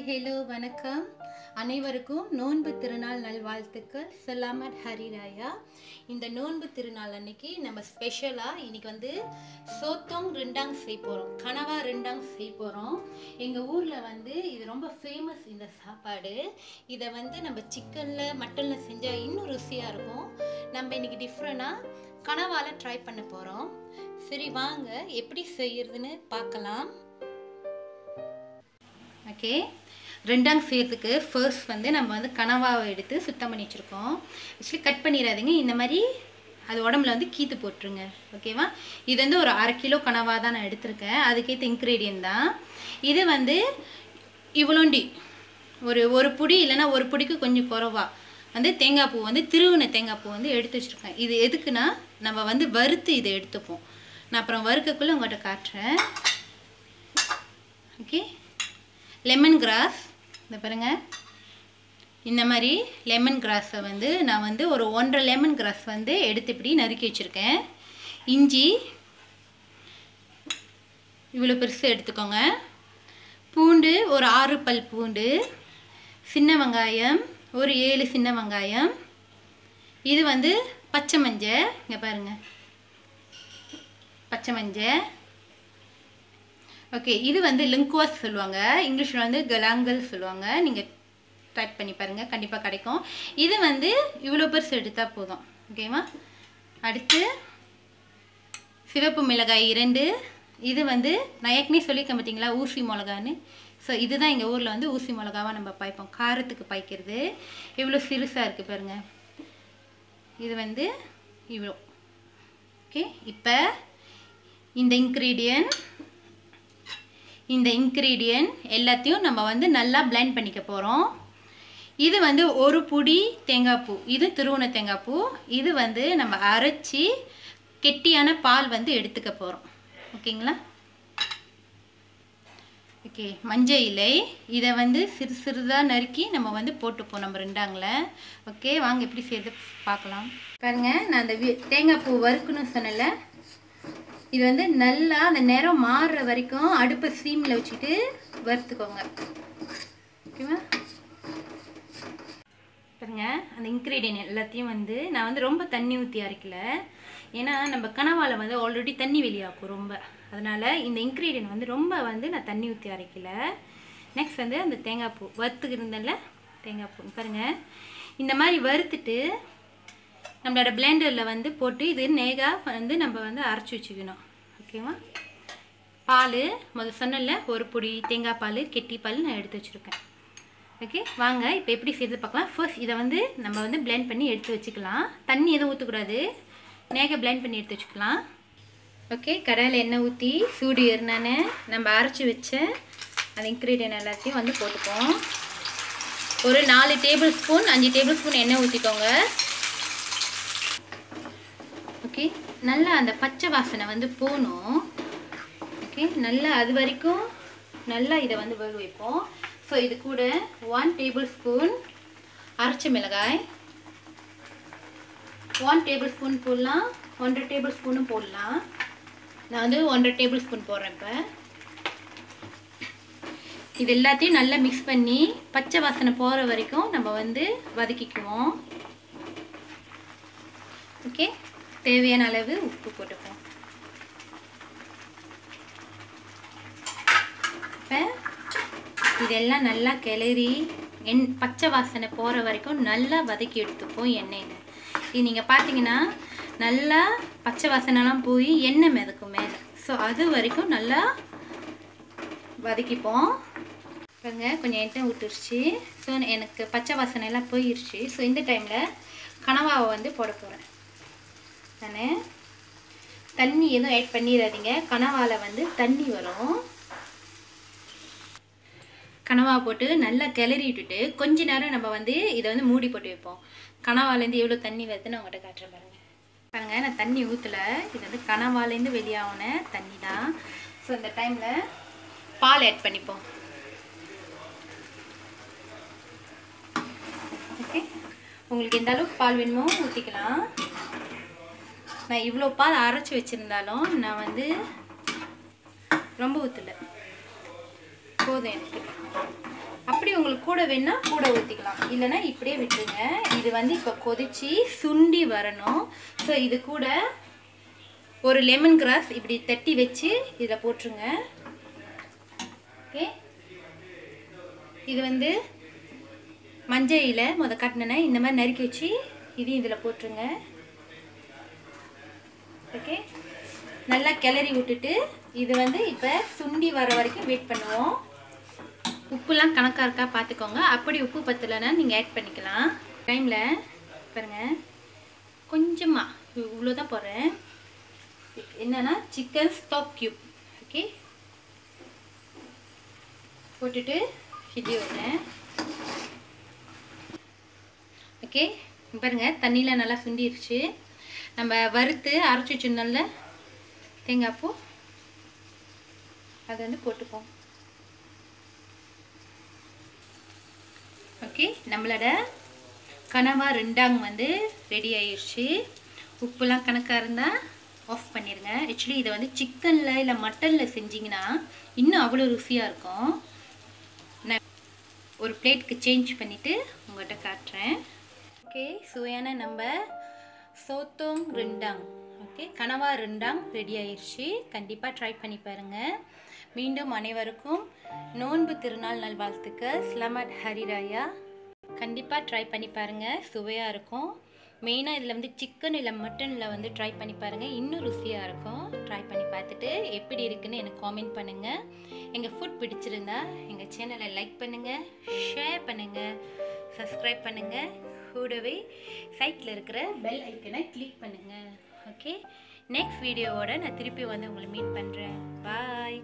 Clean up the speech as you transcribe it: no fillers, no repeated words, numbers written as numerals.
Hi hello வணக்கம் அனைவருக்கும் நோன்பு திருநாள் நல்வாழ்த்துக்கள். சலாமத் ஹரிராயா. இந்த நோன்பு திருநாள் அன்னைக்கு நம்ம ஸ்பெஷலாக இன்னைக்கு சோத்தோங் ரெண்டாங் செய்ய போகிறோம். கனவா ரெண்டாங் செய்ய போகிறோம். எங்கள் ஊரில் இது ரொம்ப ஃபேமஸ் இந்த சாப்பாடு. இதை நம்ம சிக்கனில் மட்டனில் செஞ்சால் இன்னும் ருசியாக இருக்கும். நம்ம இன்னைக்கு டிஃப்ரெண்டாக கனவாவில் ட்ரை பண்ண போகிறோம். சரி வாங்க எப்படி செய்யறதுன்னு பார்க்கலாம். ஓகே, ரெண்டாங் செய்யறதுக்கு ஃபர்ஸ்ட் நம்ம கனவாவை எடுத்து சுத்தம் பண்ணி வச்சுருக்கோம். ஆக்சுவலி கட் பண்ணிடாதீங்க, இந்த மாதிரி அது உடம்புல கீத்து போட்டுருங்க. ஓகேவா? இது ஒரு 1/2 கிலோ கனவா தான் நான் எடுத்திருக்கேன். அதுக்கேற்ற இன்க்ரீடியன்ட் தான் இது. இவ்வளோண்டி ஒரு புடி இல்லைன்னா ஒரு புடிக்கு கொஞ்சம் குறவா தேங்காய் பூ திருவின தேங்காய் பூ எடுத்து வச்சுருக்கேன். இது எதுக்குன்னா நம்ம வறுத்து இதை எடுத்துப்போம். நான் அப்புறம் வறுக்கக்குள்ளே உங்கள்கிட்ட காட்டுறேன். ஓகே, லெமன் கிராஸ் இந்த பாருங்கள். இந்த மாதிரி லெமன் கிராஸை நான் ஒரு 1.5 லெமன் கிராஸ் எடுத்து இப்படி நறுக்கி வச்சுருக்கேன். இஞ்சி இவ்வளோ பெருசு எடுத்துக்கோங்க. பூண்டு ஒரு 6 பல் பூண்டு, சின்ன வெங்காயம் ஒரு 7 சின்ன வெங்காயம். இது பச்சை மஞ்சள், இங்கே பாருங்கள் பச்சை மஞ்சள். ஓகே, இது லிங்குவாஸ் சொல்லுவாங்க, இங்கிலீஷில் galangal சொல்லுவாங்க. நீங்கள் டைப் பண்ணி பாருங்கள், கண்டிப்பாக கிடைக்கும். இது இவ்வளோ பெருசு எடுத்தால் போதும். ஓகேவா? அடுத்து சிவப்பு மிளகாய் 2. இது நான் ஏற்கனவே சொல்லியிருக்கேன் பார்த்தீங்களா, ஊசி மிளகான்னு. ஸோ இதுதான் எங்கள் ஊரில் ஊசி மிளகாவாக நம்ம பாய்ப்போம், காரத்துக்கு பாய்க்கிறது. இவ்வளோ சிறுசாக இருக்குது பாருங்கள். இது இவ்வளோ. ஓகே, இப்போ இந்த இன்க்ரீடியன்ட் எல்லாத்தையும் நம்ம நல்லா பிளெண்ட் பண்ணிக்க போகிறோம். இது ஒரு புடி தேங்காய் பூ, இது திருவுண தேங்காய் பூ. இது நம்ம அரைச்சி கெட்டியான பால் எடுத்துக்க போகிறோம். ஓகேங்களா? ஓகே, மஞ்சள் இலை இதை சிறு சிறுதாக நறுக்கி நம்ம போட்டுப்போம் நம்ம ரெண்டாங்கில். ஓகே, வாங்க எப்படி செய்யறது பார்க்கலாம். பாருங்கள், நான் அந்த தேங்காய் பூ வறுக்கணும்னு சொன்னல, இது நல்லா அந்த நிறம் மாறுற வரைக்கும் அடுப்பை சீமில் வச்சுட்டு வறுத்துக்கோங்க. ஓகேவா? பாருங்க, அந்த இன்க்ரீடியன்ட் எல்லாத்தையும் நான் ரொம்ப தண்ணி ஊற்றி அரைக்கல. ஏன்னா நம்ம கனவாவில் ஆல்ரெடி தண்ணி வெளியாக்கும் ரொம்ப. அதனால் இந்த இன்க்ரீடியன்ட் ரொம்ப நான் தண்ணி ஊற்றி அரைக்கல. நெக்ஸ்ட் அந்த தேங்காய் பூ வறுத்துக்கு இருந்தேன்ல, தேங்காய் பூ பாருங்கள். இந்த மாதிரி வறுத்துட்டு நம்மளோட பிளெண்டரில் போட்டு இது நேகாக நம்ம அரைச்சி வச்சுக்கணும். ஓகேவா? பால் முதல் சொன்னல, ஒரு பொடி தேங்காய் பால், கெட்டி பால் நான் எடுத்து வச்சுருக்கேன். ஓகே, வாங்க இப்போ எப்படி செய்து பார்க்கலாம். ஃபர்ஸ்ட் இதை நம்ம பிளெண்ட் பண்ணி எடுத்து வச்சுக்கலாம். தண்ணி எதுவும் ஊற்றக்கூடாது, நேக பிளெண்ட் பண்ணி எடுத்து வச்சுக்கலாம். ஓகே, கடாயில் எண்ணெய் ஊற்றி சூடு ஏறினானே நம்ம அரைச்சி வச்ச அந்த இன்க்ரீடியன்ட் எல்லாத்தையும் போட்டுப்போம். ஒரு 4 டேபிள் ஸ்பூன் 5 டேபிள் ஸ்பூன் எண்ணெய் ஊற்றிக்கோங்க. ஓகே, நல்லா அந்த பச்சை வாசனை போகணும். ஓகே, நல்லா அது வரைக்கும் நல்லா இதை வேக வைப்போம். ஸோ இது கூட 1 டேபிள் ஸ்பூன் அரைச்ச மிளகாய், 1 டேபிள் ஸ்பூன் போடலாம், 1.5 டேபிள் ஸ்பூனும் போடலாம். நான் 1.5 டேபிள் ஸ்பூன் போடுறேன். இப்போ இது எல்லாத்தையும் நல்லா மிக்ஸ் பண்ணி பச்சை வாசனை போகிற வரைக்கும் நம்ம வதக்கிக்குவோம். ஓகே, தேவையான அளவு உப்பு போட்டுப்போம். இப்போ இதெல்லாம் நல்லா கிளறி பச்சை வாசனை போகிற வரைக்கும் நல்லா வதக்கி எடுத்துப்போம் எண்ணெயில். இது நீங்கள் பார்த்தீங்கன்னா நல்லா பச்சை வாசனைலாம் போய் எண்ணெய் மிதக்கும் மேலே. ஸோ அது வரைக்கும் நல்லா வதக்கிப்போம். பாருங்க, கொஞ்சம் எண்ணெய் விட்டுருச்சு. ஸோ எனக்கு பச்சை வாசனைலாம் போயிடுச்சு. ஸோ இந்த டைமில் கனவாவை போட போகிறேன். நான் தண்ணி எதுவும் ஆட் பண்ணிடாதீங்க, கனவாவில் தண்ணி வரும். கனவா போட்டு நல்லா கிளறி விட்டுட்டு கொஞ்ச நேரம் நம்ம இதை மூடி போட்டு வைப்போம். கனவாலேருந்து எவ்வளோ தண்ணி வருதுன்னு உங்கள்கிட்ட காட்டுறேன். பாருங்கள், நான் தண்ணி ஊற்றலை, இது கனவாலேருந்து வெளியாகின தண்ணி தான். ஸோ இந்த டைமில் பால் ஆட் பண்ணிப்போம். ஓகே, உங்களுக்கு எந்த அளவுக்கு பால் வேணுமோ ஊற்றிக்கலாம். நான் இவ்வளோ பால் அரைச்சி வச்சுருந்தாலும் நான் ரொம்ப ஊற்றலை, போதும் எனக்கு. அப்படி உங்களுக்கு கூட வேணா கூட ஊற்றிக்கலாம், இல்லைன்னா இப்படியே விட்டுருங்க. இது வந்து இப்போ கொதிச்சு சுண்டி வரணும். ஸோ இது கூட ஒரு லெமன் கிராஸ் இப்படி தட்டி வச்சு இதில் போட்டுருங்க. ஓகே, இது வந்து மஞ்சள் இலை காட்டினேன்னா இந்த மாதிரி நறுக்கி வச்சு இதையும் இதில் போட்டுருங்க. ஓகே, நல்லா கிளறி விட்டுட்டு இது வந்து இப்போ சுண்டி வர வரைக்கும் வெயிட் பண்ணுவோம். உப்புலாம் கணக்காக இருக்கா பார்த்துக்கோங்க. அப்படி உப்பு பத்தலைன்னா நீங்கள் ஆட் பண்ணிக்கலாம். டைமில் பாருங்கள், கொஞ்சமாக இவ்வளோ தான் போடுறேன். என்னென்னா சிக்கன் ஸ்டாக் க்யூப். ஓகே, போட்டுட்டு கிண்டி விடுறேன். ஓகே, பாருங்கள் தண்ணியில் நல்லா சுண்டிடுச்சு. நம்ம வறுத்து அரைச்சி வச்சுருந்தோம்ல தேங்காய் பூ, அதை வந்து போட்டுப்போம். ஓகே, நம்மளோட கனவா ரெண்டாங் வந்து ரெடி ஆயிடுச்சு. உப்புலாம் கணக்காக இருந்தால் ஆஃப் பண்ணிடுங்க. ஆக்சுவலி இதை வந்து சிக்கனில் இல்லை மட்டனில் செஞ்சிங்கன்னா இன்னும் அவ்வளோ ருசியாக இருக்கும். நான் ஒரு பிளேட்டுக்கு சேஞ்ச் பண்ணிவிட்டு உங்கள்கிட்ட காட்டுறேன். ஓகே, சுவையான நம்ம சோத்தோங் ரெண்டாங், ஓகே கனவா ரெண்டாங் ரெடி ஆயிடுச்சு. கண்டிப்பாக ட்ரை பண்ணி பாருங்கள். மீண்டும் அனைவருக்கும் நோன்பு திருநாள் நல்வாழ்த்துக்கள். ஸ்லமட் ஹரிராயா. கண்டிப்பாக ட்ரை பண்ணி பாருங்கள், சுவையாக இருக்கும். மெயினாக இதில் வந்து சிக்கன் இல்லை மட்டனில் வந்து ட்ரை பண்ணி பாருங்கள், இன்னும் ருசியாக இருக்கும். ட்ரை பண்ணி பார்த்துட்டு எப்படி இருக்குன்னு எனக்கு காமெண்ட் பண்ணுங்கள். எங்கள் ஃபுட் பிடிச்சிருந்தா எங்கள் சேனலை லைக் பண்ணுங்கள், ஷேர் பண்ணுங்கள், சப்ஸ்கிரைப் பண்ணுங்கள். கூடவே சைட்டில் இருக்கிற பெல் ஐக்கனை கிளிக் பண்ணுங்கள். ஓகே, நெக்ஸ்ட் வீடியோவோட நான் திருப்பி வந்து உங்களை மீட் பண்ணுறேன். பாய்.